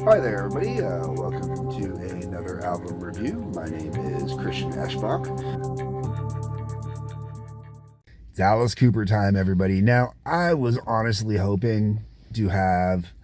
Hi there, everybody. Welcome to another album review. My name is Christian Eschbach. It's Alice Cooper time, everybody. Now, I was honestly hoping to have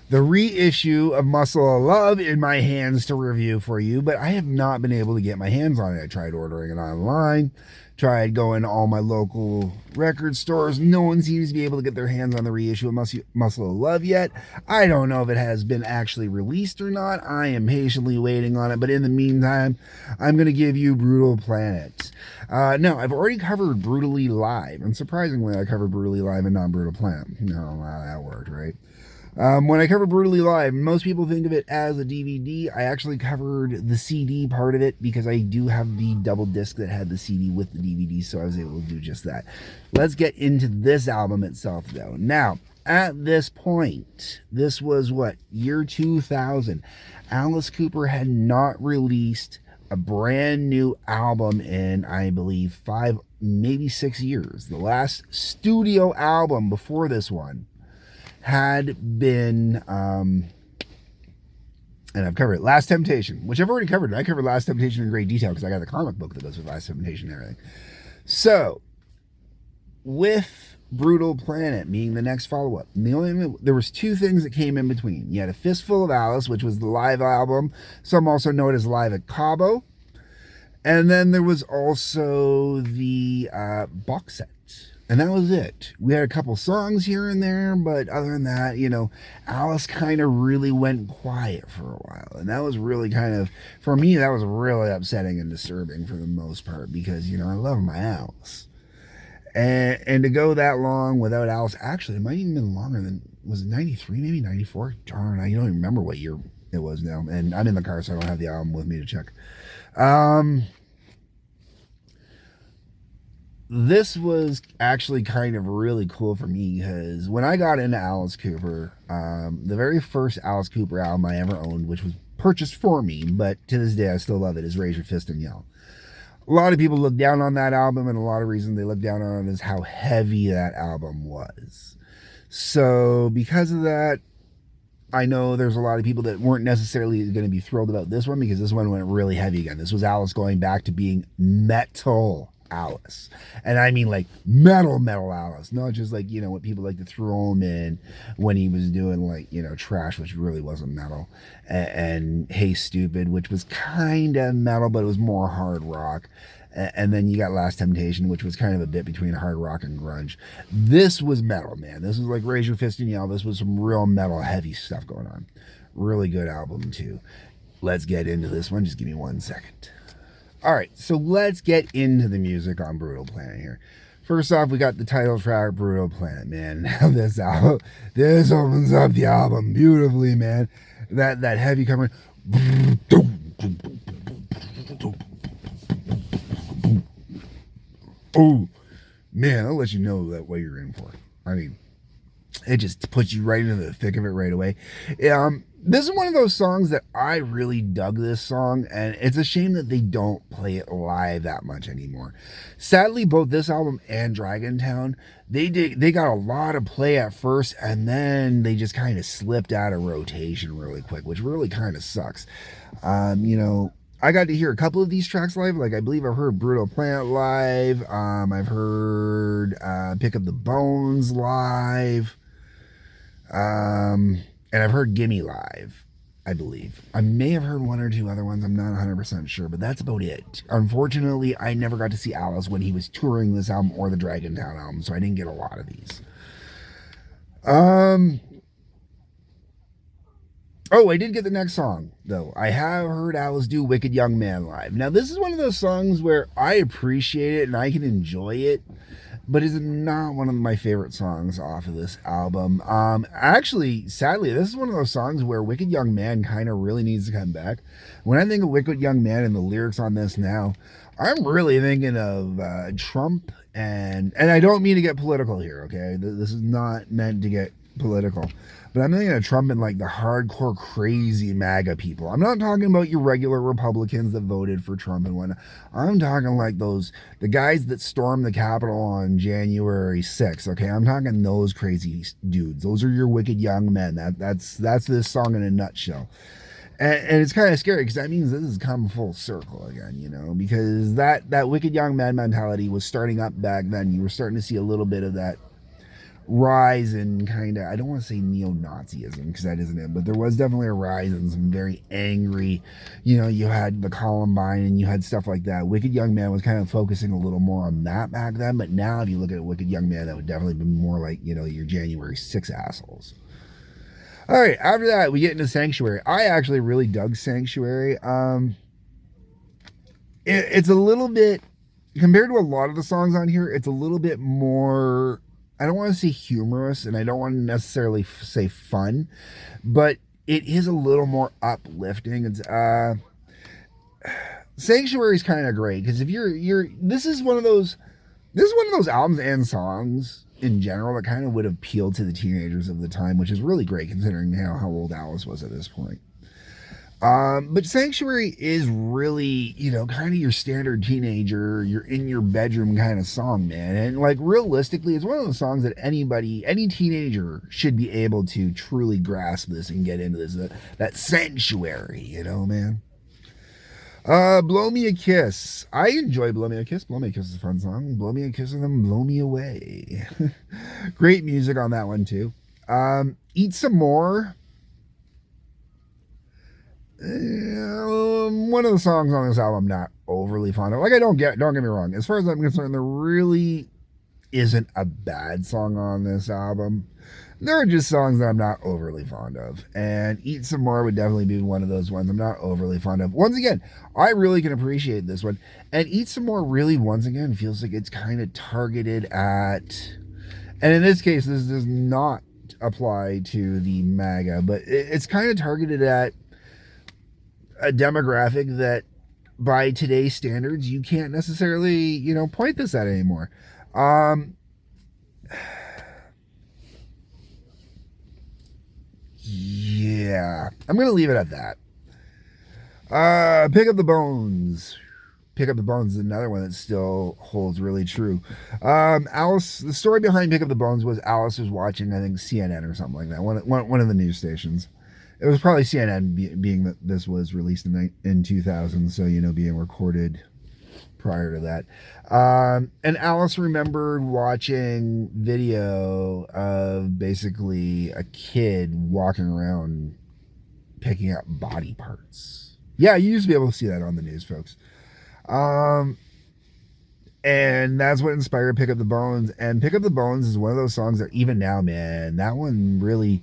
the reissue of Muscle of Love in my hands to review for you, but I have not been able to get my hands on it. I tried ordering it online, tried going to all my local record stores. No one seems to be able to get their hands on the reissue of Muscle of Love yet. I don't know if it has been actually released or not. I am patiently waiting on it, but in the meantime, I'm going to give you Brutal Planet. No, I've already covered Brutally Live, and surprisingly, I covered Brutally Live and not Brutal Planet. No, wow, that worked, right? When I covered Brutally Live, most people think of it as a DVD. I actually covered the CD part of it because I do have the double disc that had the CD with the DVD, so I was able to do just that. Let's get into this album itself, though. Now, at this point, this was what, year 2000. Alice Cooper had not released a brand new album in, I believe, 5, maybe 6 years. The last studio album before this one had been, and I've covered it, Last Temptation, which I've already covered. I covered Last Temptation in great detail because I got the comic book that goes with Last Temptation and everything. So, with Brutal Planet being the next follow-up, there was two things that came in between. You had A Fistful of Alice, which was the live album, some also know it as Live at Cabo, and then there was also the box set. And that was it. We had a couple songs here and there, but other than that, Alice kind of really went quiet for a while. And that was really kind of, for me, that was really upsetting and disturbing for the most part because, I love my Alice. And to go that long without Alice, actually, it might even been longer than, was it 93, maybe 94? Darn, I don't even remember what year it was now. And I'm in the car, so I don't have the album with me to check. This was actually kind of really cool for me because when I got into Alice Cooper, the very first Alice Cooper album I ever owned, which was purchased for me, but to this day I still love it, is Raise Your Fist and Yell. A lot of people look down on that album, and a lot of reasons they look down on it is how heavy that album was. So because of that, I know there's a lot of people that weren't necessarily going to be thrilled about this one because this one went really heavy again. This was Alice going back to being metal Alice, and I mean like metal Alice, not just like what people like to throw him in when he was doing like Trash, which really wasn't metal, and Hey Stupid, which was kind of metal but it was more hard rock, and then you got Last Temptation, which was kind of a bit between hard rock and grunge. This was metal, man. This was like Raise Your Fist and Yell. This was some real metal heavy stuff going on. Really good album too. Let's get into this one. Just give me 1 second. All right, so let's get into the music on Brutal Planet here. First off, we got the title track, Brutal Planet, man. Now this opens up the album beautifully, man. That heavy coming. Oh, man, I'll let you know that what you're in for. I mean, it just puts you right into the thick of it right away. This is one of those songs that I really dug this song, and it's a shame that they don't play it live that much anymore. Sadly, both this album and Dragontown, they got a lot of play at first, and then they just kind of slipped out of rotation really quick, which really kind of sucks. I got to hear a couple of these tracks live. Like, I believe I've heard Brutal Planet live. I've heard Pick Up the Bones live. And I've heard Gimme live, I believe. I may have heard one or two other ones. I'm not 100% sure, but that's about it. Unfortunately, I never got to see Alice when he was touring this album or the Dragontown album, so I didn't get a lot of these. Oh, I did get the next song, though. I have heard Alice do Wicked Young Man live. Now, this is one of those songs where I appreciate it and I can enjoy it, but it's not one of my favorite songs off of this album. Actually, sadly, this is one of those songs where Wicked Young Man kind of really needs to come back. When I think of Wicked Young Man and the lyrics on this now, I'm really thinking of Trump, and I don't mean to get political here, okay? This is not meant to get political. But I'm thinking of Trump and like the hardcore crazy MAGA people. I'm not talking about your regular Republicans that voted for Trump and whatnot. I'm talking like the guys that stormed the Capitol on January 6th. Okay, I'm talking those crazy dudes. Those are your wicked young men. That's this song in a nutshell. And it's kind of scary because that means this has come full circle again, you know, because that wicked young man mentality was starting up back then. You were starting to see a little bit of that rise in kind of, I don't want to say neo-Nazism because that isn't it, but there was definitely a rise in some very angry, you know, you had the Columbine and you had stuff like that. Wicked Young Man was kind of focusing a little more on that back then, but now if you look at Wicked Young Man, that would definitely be more like, you know, your January 6 assholes. All right, after that, we get into Sanctuary. I actually really dug Sanctuary. It's a little bit, compared to a lot of the songs on here, it's a little bit more, I don't want to say humorous, and I don't want to necessarily say fun, but it is a little more uplifting. It's Sanctuary is kind of great because if this is one of those albums and songs in general that kind of would appeal to the teenagers of the time, which is really great considering how old Alice was at this point. But Sanctuary is really, you know, kind of your standard teenager, you're in your bedroom kind of song, man. And like realistically, it's one of those songs that any teenager should be able to truly grasp this and get into this, that Sanctuary, you know, man. Blow Me a Kiss. I enjoy Blow Me a Kiss. Blow Me a Kiss is a fun song. Blow Me a Kiss and then Blow Me Away. Great music on that one too. Eat Some More. One of the songs on this album I'm not overly fond of. Like, don't get me wrong. As far as I'm concerned, there really isn't a bad song on this album. There are just songs that I'm not overly fond of. And Eat Some More would definitely be one of those ones I'm not overly fond of. Once again, I really can appreciate this one. And Eat Some More really, once again, feels like it's kind of targeted at... And in this case, this does not apply to the MAGA, but it's kind of targeted at a demographic that by today's standards you can't necessarily, you know, point this at anymore. Yeah, I'm gonna leave it at that. Pick Up the Bones. Pick Up the Bones is another one that still holds really true. Alice, the story behind Pick Up the Bones was Alice was watching, I think, CNN or something like that, one of the news stations. It was probably CNN, being that this was released in 2000, so, you know, being recorded prior to that. And Alice remembered watching video of basically a kid walking around picking up body parts. Yeah, you used to be able to see that on the news, folks. And that's what inspired Pick Up the Bones. And Pick Up the Bones is one of those songs that even now, man, that one really...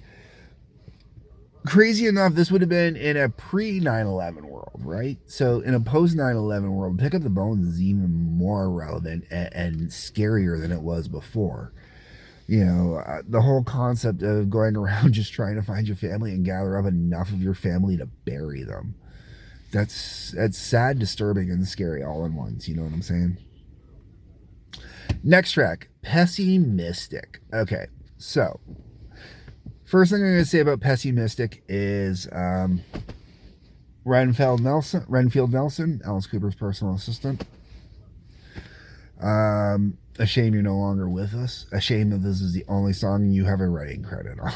Crazy enough, this would have been in a pre 9/11 world, right? So in a post 9/11 world, Pick Up the Bones is even more relevant and scarier than it was before. You know, the whole concept of going around just trying to find your family and gather up enough of your family to bury them. That's sad, disturbing, and scary all in once. You know what I'm saying? Next track, Pessimistic. Okay, so... First thing I'm going to say about Pessimistic is Renfield Nelson, Alice Cooper's personal assistant. A shame you're no longer with us. A shame that this is the only song you have a writing credit on.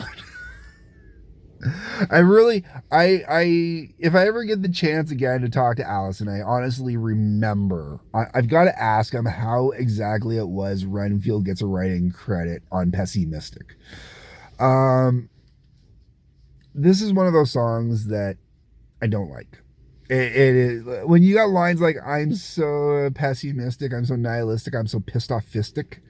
If I ever get the chance again to talk to Alice, and I honestly remember, I've got to ask him how exactly it was Renfield gets a writing credit on Pessimistic. This is one of those songs that I don't like. It is, when you got lines like, I'm so pessimistic, I'm so nihilistic, I'm so pissed off fistic.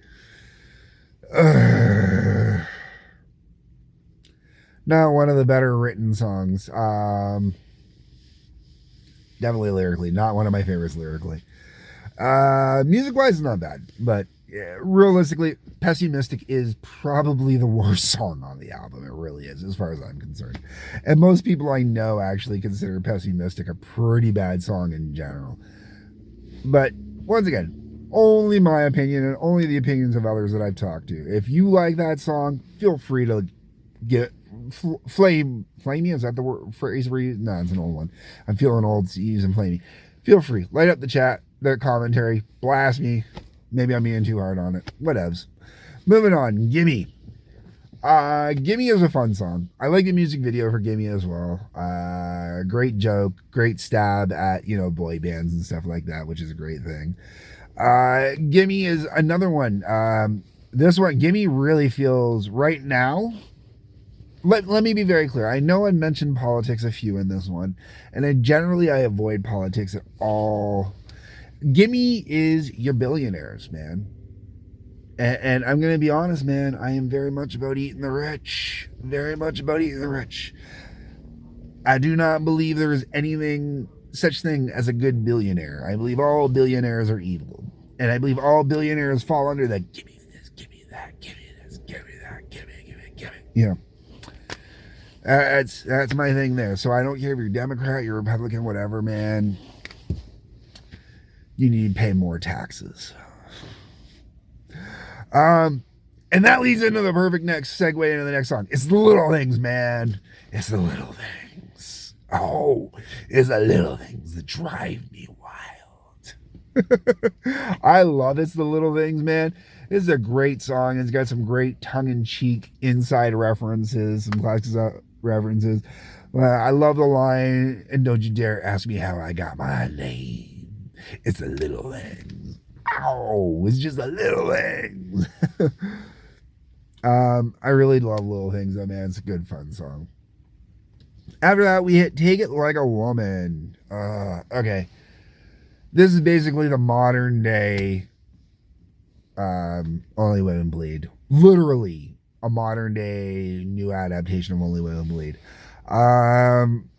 Not one of the better written songs. Definitely lyrically, not one of my favorites lyrically. Music wise, it's not bad, but realistically, Pessimistic is probably the worst song on the album. It really is, as far as I'm concerned. And most people I know actually consider Pessimistic a pretty bad song in general. But once again, only my opinion and only the opinions of others that I've talked to. If you like that song, feel free to get flamey. Is that the word phrase we're using? No, it's an old one. I'm feeling old using flamey. Feel free, light up the chat, the commentary, blast me. Maybe I'm being too hard on it. Whatevs. Moving on. Gimme. Gimme is a fun song. I like the music video for Gimme as well. Great joke, great stab at, boy bands and stuff like that, which is a great thing. Gimme is another one. This one, Gimme really feels right now. Let me be very clear. I know I mentioned politics a few in this one, and I avoid politics at all. Gimme is your billionaires, man. And I'm going to be honest, man, I am very much about eating the rich. Very much about eating the rich. I do not believe there is such thing as a good billionaire. I believe all billionaires are evil. And I believe all billionaires fall under the give me this, give me that, give me this, give me that, give me. That's my thing there. So I don't care if you're Democrat, you're Republican, whatever, man. You need to pay more taxes. And that leads into the perfect next segue into the next song. It's the little things, man. It's the little things. Oh, it's the little things that drive me wild. I love It's the Little Things, man. This is a great song. It's got some great tongue-in-cheek inside references, some classic references. I love the line, and don't you dare ask me how I got my name. It's the little things. Ow, it's just the little things. I really love Little Things, though, man. It's a good, fun song. After that, we hit Take It Like a Woman. Okay. This is basically the modern day Only Women Bleed. Literally a modern day new adaptation of Only Women Bleed. I'm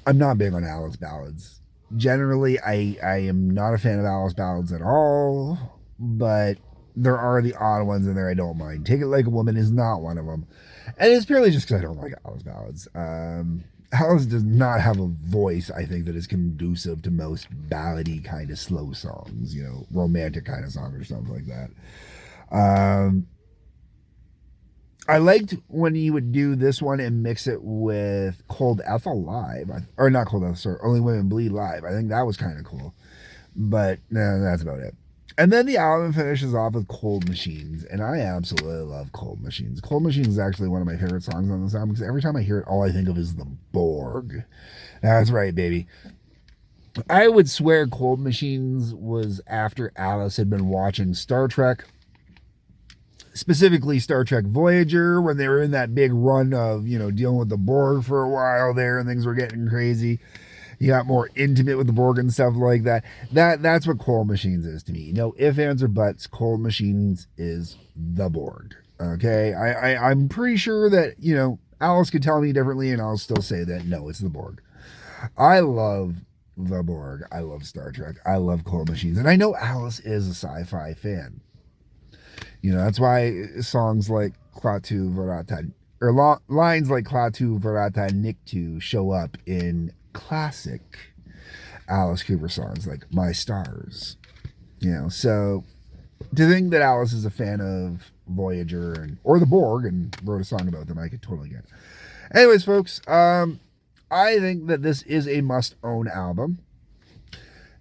not big on Alice ballads. Generally, I am not a fan of Alice ballads at all, but there are the odd ones in there I don't mind. Take It Like a Woman is not one of them. And it's purely just because I don't like Alice ballads. Alice does not have a voice, I think, that is conducive to most ballady kind of slow songs, romantic kind of songs or something like that. I liked when you would do this one and mix it with Cold Ethel Live. Or not Cold Ethel, sorry, Only Women Bleed Live. I think that was kind of cool. But no, that's about it. And then the album finishes off with Cold Machines. And I absolutely love Cold Machines. Cold Machines is actually one of my favorite songs on this album because every time I hear it, all I think of is the Borg. That's right, baby. I would swear Cold Machines was after Alice had been watching Star Trek. Specifically Star Trek Voyager, when they were in that big run of, dealing with the Borg for a while there and things were getting crazy. You got more intimate with the Borg and stuff like that. That's what Cold Machines is to me. No ifs, ands, or buts. Cold Machines is the Borg. Okay? I'm pretty sure that, Alice could tell me differently and I'll still say that, no, it's the Borg. I love the Borg. I love Star Trek. I love Cold Machines. And I know Alice is a sci-fi fan. That's why songs like Klaatu Verata, or lines like Klaatu Verata Niktu show up in classic Alice Cooper songs like My Stars. So to think that Alice is a fan of Voyager or the Borg and wrote a song about them, I could totally get it. Anyways, folks, I think that this is a must-own album.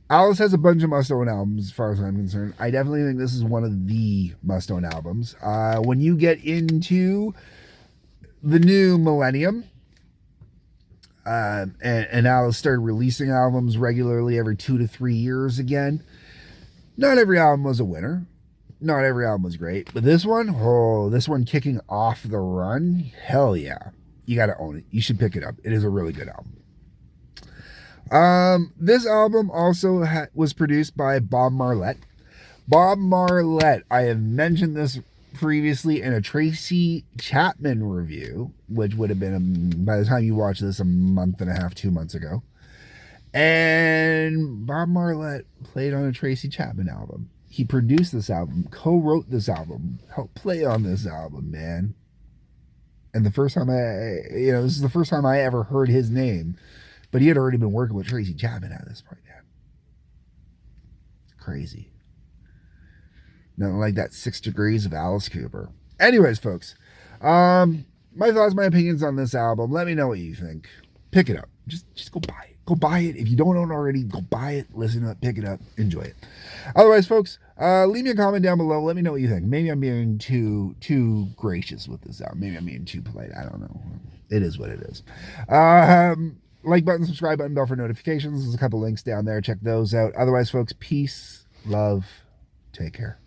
Alice has a bunch of must-own albums as far as I'm concerned. I definitely think this is one of the must-own albums. When you get into the new millennium, and Alice started releasing albums regularly every 2 to 3 years again, not every album was a winner. Not every album was great. But this one kicking off the run, hell yeah. You got to own it. You should pick it up. It is a really good album. This album also was produced by Bob Marlette. Bob Marlette, I have mentioned this previously in a Tracy Chapman review, which would have been, by the time you watch this, a month and a half, 2 months ago. And Bob Marlette played on a Tracy Chapman album. He produced this album, co-wrote this album, helped play on this album, man. And the first time this is the first time I ever heard his name. But he had already been working with Tracy Chapman at this point, man. Crazy. Nothing like that 6 Degrees of Alice Cooper. Anyways, folks, my thoughts, my opinions on this album. Let me know what you think. Pick it up. Just go buy it. Go buy it. If you don't own it already, go buy it, listen to it, pick it up, enjoy it. Otherwise, folks, leave me a comment down below. Let me know what you think. Maybe I'm being too gracious with this album. Maybe I'm being too polite. I don't know. It is what it is. Like button, subscribe button, bell for notifications. There's a couple links down there. Check those out. Otherwise, folks, peace, love, take care.